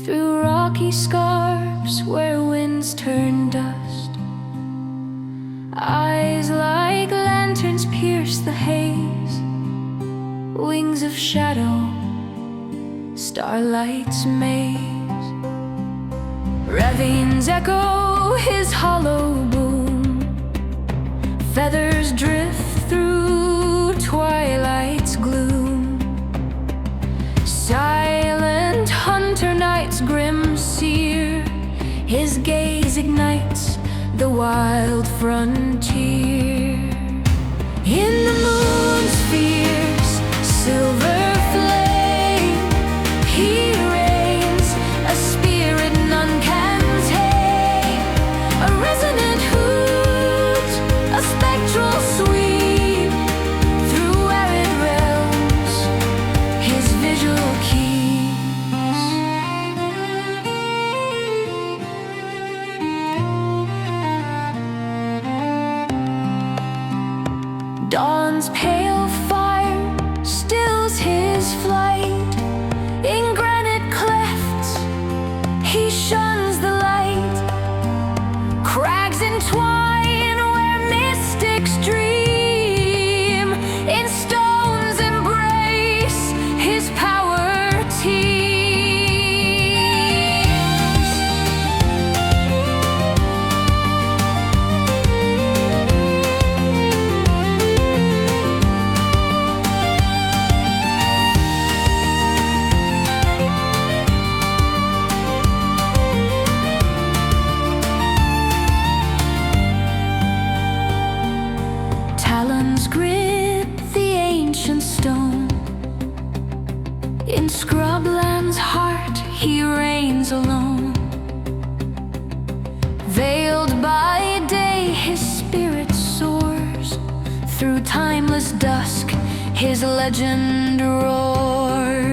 through rocky scarps where winds turn dust. Eyes like lanterns pierce the haze, wings of shadow, starlight's maze. Ravines echo his hollow boom, feathers drift through twilight's gloom. Silent hunter night's grim seer, his gaze ignites the wild frontier. In the moon's fierce silver flame, he reigns, a spirit none can tame. A resonant hoot, a spectral sweep, through arid realms his vigil keeps. Dawn's pale fire stills his flight. In granite clefts he shuns the light. Crags entwine where mystics dream. In stone's embrace his power teems. Talons grip the ancient stone. In scrubland's heart he reigns alone. Veiled by day his spirit soars, through timeless dusk his legend roars.